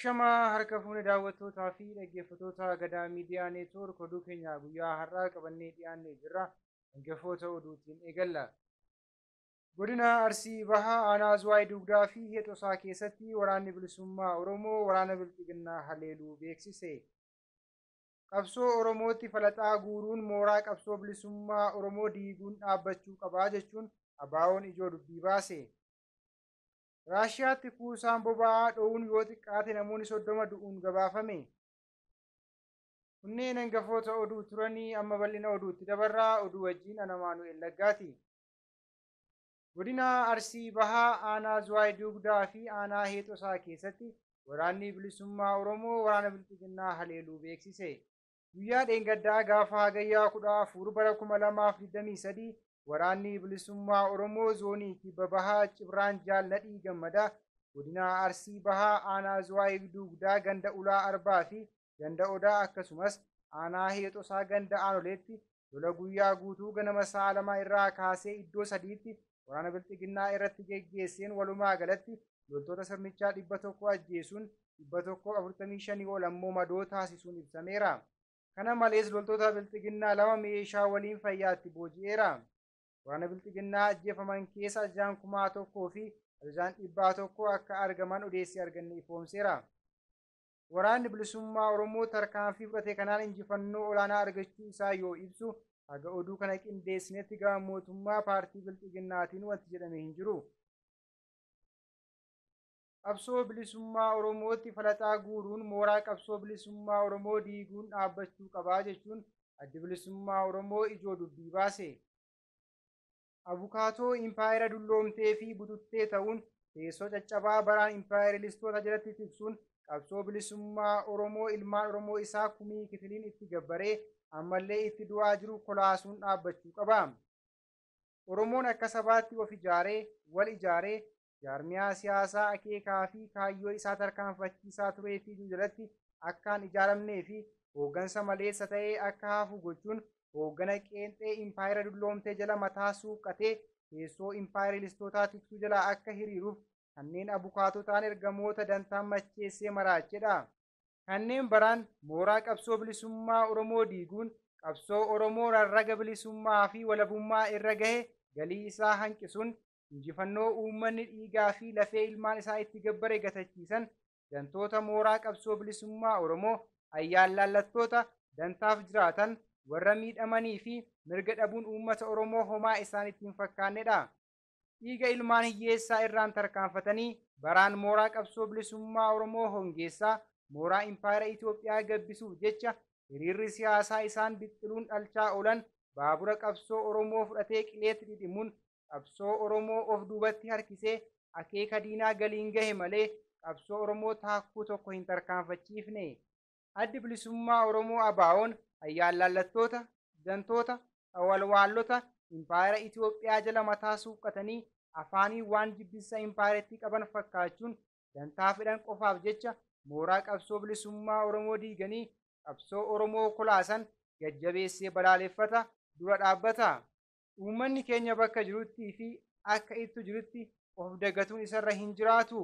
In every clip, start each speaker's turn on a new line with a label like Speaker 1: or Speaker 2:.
Speaker 1: Ashama harka fuune daawwattootaa fi dhaggeeffattoota Gadaa Miidiyaa Neetwoork oduu keenya guyyaa har'aa qabannee dhiyaannee jirra. Hangafoota oduutiin eegalla. Godina Arsii Bahaa Aanaa Zuwaay Dugdaa fi Heexosaa keessatti waraanni bilisummaa Oromoo waraana Bilxiginnaa haleeluu beeksise. Qabsoo Oromootti falaxaa guuruun mooraa qabsoo bilisummaa Oromoo diiguun dhaabbachuu qabaa jechuun ABO'n ijoo dubbii baase. Raashiyaatti kuusaan boba'aa dho'uun yoo xiqqaate namoonni 30 du'uun gabaafame. Kunneen hangafoota oduu turanii amma bal'ina oduutti dabarraa. Oduu wajjin ana Maanu'el Laggaati. Godina Arsii Bahaa Aanaa Zuwaay Dugdaa fi Aanaa Heexosaa keessatti waraanni bilisummaa Oromoo waraana Bilxiginnaa haleeluu beeksise. Guyyaa dheengaddaa gaafa hagayyaa 14 bara 2023 waraanni bilisummaa Oromoo zoonii kibba bahaa Cibraan Jaalladhii Gammadaa godina Arsii Bahaa Aanaa Zuwaay Dugdaa ganda Ulaa Arbaa fi ganda Odaa akkasumas Aanaa Heexosaa ganda Aanoleetti lola guyyaa guutuu ganama sa'a 2 irraa kaasee iddoo 3tti waraana Bilxiginnaa irratti geggeesseen walumaa galatti loltoota sirnichaa 100 ajjeesuun 145 ol ammoo madoo taasisuun ibsameera. Kana malees loltoota Bilxiginnaa 2 meeshaa waliin fayyaatti booji'eera. Waraana Bilxiginnaa ajjeefaman keessa ajajaan 1,000 fi ajajaan 100 akka argaman odeessi arganne ifoomseera. Waraanni bilisummaa Oromoo tarkaanfii fudhate kanaan injifannoo olaanaa argachuu isaa yoo ibsu haga oduu kana qindeessinetti gama mootummaa paartii Bilxiginnaatiin wanti jedhame hin jiru. Qabsoo bilisummaa Oromootti falaxaa guuruun mooraa qabsoo bilisummaa Oromoo diiguun dhaabbachuu qabaa jechuun addi bilisummaa Oromoo ijoo dubbii baase. Abukaatoo impaayera dulloomtee fi bututtee ta'uun teessoo caccabaa baraan impaayeralistoota jalatti tiksuun qabsoo bilisummaa Oromoo ilmaan Oromoo isaa kumii kitiliin itti gabbaree ammallee itti du'aa jiru kolaasuun dhaabbachuu qaba. Oromoon akka sabaatti of ijaaree wal ijaaree jaarmiyaa siyaasaa akeekaa fi kaayyoo isaa tarkaanfachiisaa turee fi jalatti akkaan ijaaramnee fi hooggansa maleessa ta'ee akka hafu gochuun hooggana qeenxee impaayera dulloomtee jala mataa suuqqatee teessoo impaayeralistootaa tiksuu jala akka hiriiruuf kanneen abukaatotaan ergamoota dantaan macheessee maraachedha. Kanneen baraan mooraa qabsoo bilisummaa Oromoo diiguun qabsoo Oromoo rarraga bilisummaa fi walabummaa irra gahe galii isaa hanqisuun injifannoo uummanni dhiigaa fi lafee ilmaan isaa itti gabbare gatachiisan dantoota mooraa qabsoo bilisummaa Oromoo ayyaan laallattoota dantaaf jiraatan warra miidhamanii fi mirga dhabuun uummata Oromoo homaa isaan ittiin fakkaannedha. Dhiiga ilmaan hiyyeessaa irraan tarkaanfatanii baraan mooraa qabsoo bilisummaa Oromoo hongeessaa mooraa impaayera Itoophiyaa gabbisuuf jecha hiriirri siyaasaa isaan bixxiluun dhalchaa oolan baabura qabsoo Oromoo fudhatee qileetti dhidhimuun qabsoo Oromoo of duubatti harkisee akeeka diinaa galiin gahe malee qabsoo Oromoo taakkuu tokko hin tarkaanfachiifne. Addi bilisummaa Oromoo ABO'n ayyaan laallattoota, dantoota, walwaallota impaayera Itoophiyaa jala mataa suuqqatanii afaanii waan jibbisa impaayeretti qaban fakkaachuun dantaa fedhan qofaaf jecha mooraa qabsoo bilisummaa Oromoo diiganii qabsoo Oromoo kolaasan jajjabeessee balaaleffata dura dhaabbata. Uummanni keenya bakka jirutti fi akka itti jirutti of dagatuun isarra hin jiraatu.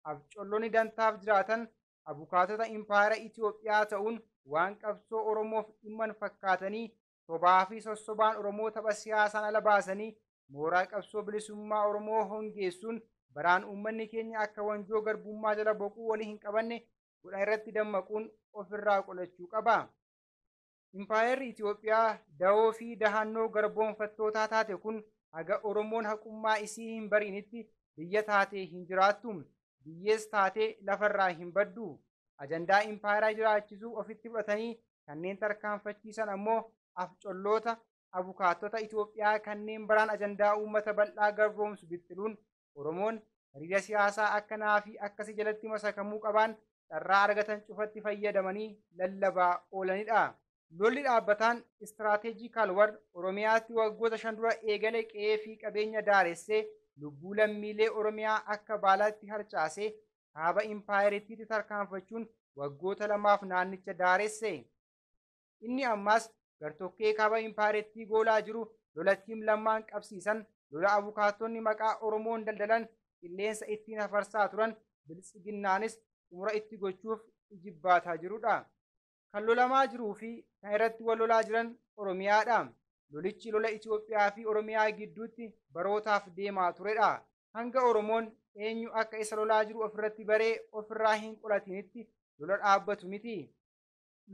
Speaker 1: Abcollonni dantaaf jiraatan abukaatota impaayera Itoophiyaa ta'uun waan qabsoo Oromoof dhimman fakkaatanii sobaa fi sossobaan Oromoo tapha siyaasaan ala baasanii mooraa qabsoo bilisummaa Oromoo hongeessuun baraan uummanni keenya akka wanjoo garbummaa jala boquu walii hin qabanne godhan irratti dammaquun ofirraa qolachuu qaba. Impaayerri Itoophiyaa da'oo fi dahannoo garboonfattootaa taate kun haga Oromoon haqummaa isii hin bariinitti biyya taatee hin jiraattu. Biyyees taatee lafarraa hin baddu. Ajandaa impaayeraa jiraachisuu ofitti fudhatanii kanneen tarkaanfachiisan ammoo afcolloota abukaatota Itoophiyaa kanneen baraan ajandaa uummata bal'aa garboomsu bixxiluun Oromoon hiriira siyaasaa akkanaa fi akkasii jalatti masakamuu qabaan carraa argatan cufatti fayyadamanii lallabaa oolanidha. Lolli dhaabbataan istiraateejikaal war Oromiyaatti waggoota 5 dura eegale qe'ee fi qabeenya daaressee lubbuu lammiilee Oromiyaa akka baalaatti harcaasee kaaba impaayeritti tarkaanfachuun waggoota 2 naannicha daaresse. Inni ammas gartokkee kaaba impaayeritti goolaa jiru lolattiin lammaan qabsiisan lola abukaatonni maqaa Oromoon daldalan qilleensa ittiin hafarsaa turan Bilxiginnaanis xumura itti gochuuf ijibbaataa jirudha. Kan lolamaa jiruu fi kan irratti wal lolaa jiran Oromiyaadha. Lolichi lola Itoophiyaa fi Oromiyaa gidduutti barootaaf deemaa turedha. Hanga Oromoon eenyu akka isa lolaa jiru ofirratti baree ofirraa hin qolatinitti lola dhaabbatu miti.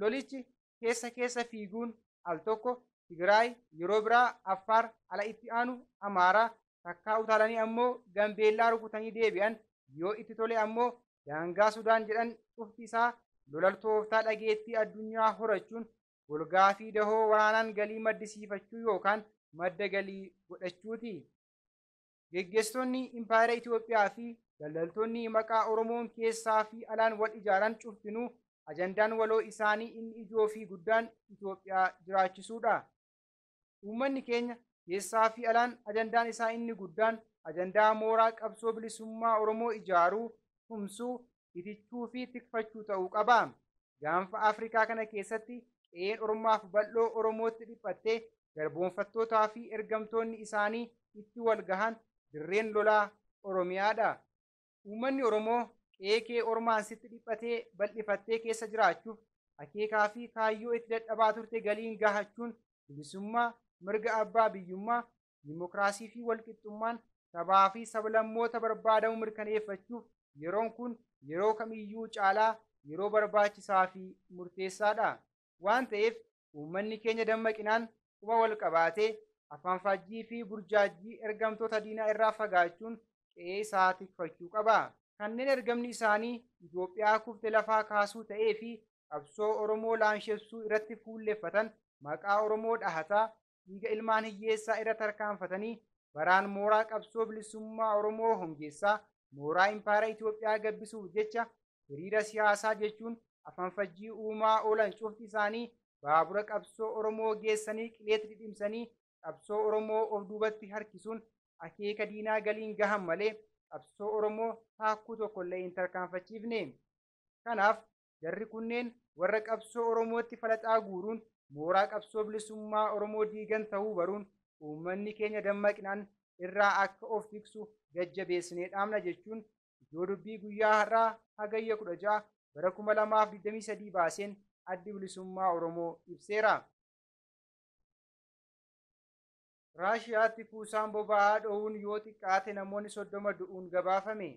Speaker 1: Lolichi keessa fiiguun al tokko Tigraay, yeroo biraa Affaar, ala itti aanu Amaaraa, takkaa utaalanii ammoo Gambeellaa rukutanii deebi'an, yoo itti tole ammoo daangaa Sudaan jedhan cufti isaa lolaltooftaa dhageettii addunyaa horachuun golgaa fi dahoo waraanaan galii maddisiifachuu yookaan madda galii godhachuuti. Geggeessitoonni impaayera Itoophiyaa fi daldaltoonni maqaa Oromoon keessaa fi alaan wal ijaaran cuftinuu ajandaan waloo isaanii inni ijoo fi guddaan Itoophiyaa jiraachisuudha. Uummanni keenya keessaa fi alaan ajandaan isaa inni guddaan ajandaa mooraa qabsoo bilisummaa Oromoo ijaaruu, tumsuu, itichuu fi tikfachuu ta'uu qaba. Gaanfa Afrikaa kana keessatti qe'een Oromoof bal'oo Oromootti dhiphattee garboonfattootaa fi ergamtoonni isaanii itti wal gahan dirreen lolaa Oromiyaadha. Uummanni Oromoo qe'ee Ormaan sitti dhiphatee bal'ifattee keessa jiraachuuf akeekaa fi kaayyoo itti dadhabaa turte galiin gahachuun bilisummaa, mirga abbaa biyyummaa, dimokiraasii fi walqixxummaan sabaa fi sablammoota barbaadamu mirkaneeffachuuf yeroon kun yeroo kamiyyuu caalaa yeroo barbaachisaa fi murteessaadha. Waan ta'eef uummanni keenya dammaqinaan quba wal qabaatee afaan faajjii fi burjaajii ergamtoota diinaa irraa fagaachuun qe'ee isaa tikfachuu qaba. Kanneen ergamni isaanii Itoophiyaa kufte lafaa kaasuu ta'ee fi qabsoo Oromoo laamshessuu irratti fuulleffatan maqaa Oromoo dhahataa dhiiga ilmaan hiyyeessaa irra tarkaanfatanii baraan mooraa qabsoo bilisummaa Oromoo hongeessaa mooraa impaayera Itoophiyaa gabbisuuf jecha hiriira siyaasaa jechuun afaan faajjii uumaa oolan cufti isaanii baabura qabsoo Oromoo geessanii qileetti dhidhimsanii qabsoo Oromoo of duubatti harkisuun akeeka diinaa galiin gahan malee qabsoo Oromoo taakkuu tokkollee hin tarkaanfachiifne. Kanaaf jarri kunneen warra qabsoo Oromootti falaxaa guuruun mooraa qabsoo bilisummaa Oromoo diigan ta'uu baruun uummanni keenya dammaqinaan irraa akka of tiksu jajjabeessinee dhaamna jechuun ijoo dubbii guyyaa har'aa hagayya 16 bara 2023 baaseen addi bilisummaa Oromoo ibseera. Raashiyaatti kuusaan boba'aa dho'uun yoo xiqqaate namoonni 30 du'uun gabaafame.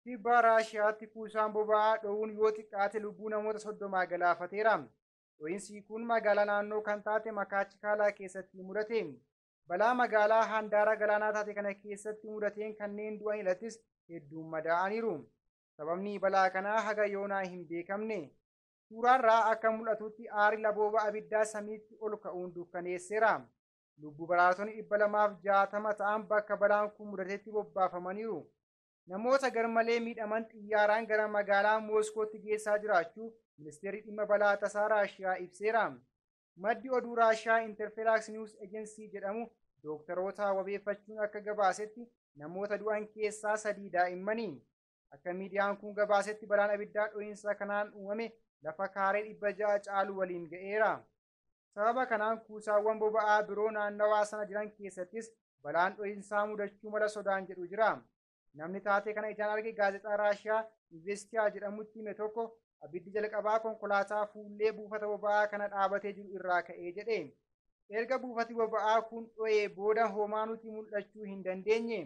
Speaker 1: Kibba Raashiyaatti kuusaan boba'aa dho'uun yoo xiqqaate lubbuu namoota 30 galaafateera. Dho'iinsi kun magaalaa naannoo kan taate Makaachikaalaa keessatti mudate. Balaa magaalaa handaara galaanaa taate kana keessatti mudateen kanneen du'an irrattis hedduun madaa'aniiru. Sababni balaa kanaa haga yoonaa hin beekamne. Suuraarraa akka mul'atutti aarri labooba abiddaa samiitti ol ka'uun dukkaneesseera. Lubbuu baraartonni 260 ta'an bakka balaan kun mudatetti bobbaafamaniiru. Namoota garmalee miidhaman xiyyaaraan gara magaalaa Mooskootti geessaa jiraachuu ministeerri dhimma balaa tasaa Raashiyaa ibseera. Maddi oduu Raashiyaa Interfax News Agency jedhamu dooktaroota wabeeffachuun akka gabaasetti namoota du'an keessaa 3 daa'immanii. Akka miidiyaan kun gabaasetti balaan abiddaa dho'iinsa kanaan uumame lafa kaaree 600 caalu waliin ga'eera. Sababa kanaan kuusaawwan boba'aa biroo naannawaa sana jiran keessattis balaan dho'iinsaa mudachuu mala sodaan jedhu jira. Namni taatee kana ijaan arge gaazexaa Raashiyaa Investiyaa jedhamutti hime tokko abiddi jalqabaa konkolaataa fuullee buufata boba'aa kana dhaabatee jiru irraa ka'ee jedhe. Erga buufati boba'aa kun dho'ee booda homaa nuti mul'achuu hin dandeenye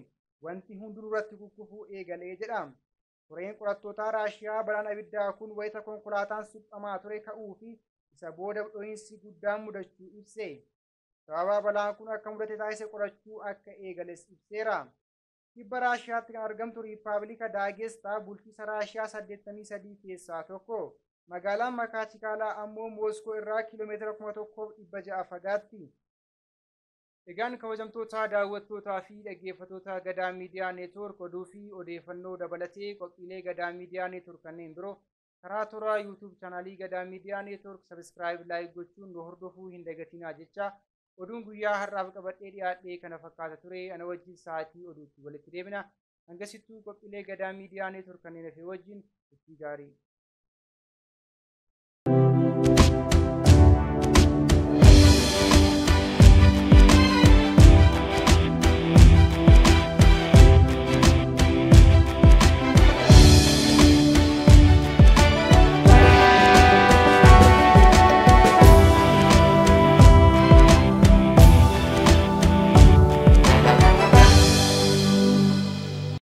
Speaker 1: wanti hundinuu irratti kukkufuu eegalee jedha. Koreen qorattootaa Raashiyaa balaan abiddaa kun wayita konkolaataan suphamaa ture ka'uu fi isa booda dho'iinsi guddaan mudachuu ibse. Sababa balaan kun akka mudate taasise qorachuu akka eegales ibseera. Kibba Raashiyaatti kan argamtu Riippaabilika Daagestaa bulchiinsa Raashiyaa 83 keessaa tokko. Magaalaan Makaachikaalaa ammoo Mooskoo irraa kiiloomeetira 1600 fagaatti. Egaan kabajamtoota daawwattootaa fi dhaggeeffattoota Gadaa Miidiyaa Neetwoork oduu fi odeeffannoo dabalatee qophiilee Gadaa Miidiyaa Neetwoork kanneen biroo karaa toora YouTube chaanaalii Gadaa Miidiyaa Neetwoork sabiskiraayib laayik gochuun nu hordofuu hin dagatinaa jecha oduun guyyaa har'aaf qabadhee dhiyaadhee kana fakkaata ture. Ana wajjin sa'aatii oduutti walitti deebina. Hangasittuu qophiilee Gadaa Miidiyaa Neetwoork kanneen hafe wajjin itti gaarii.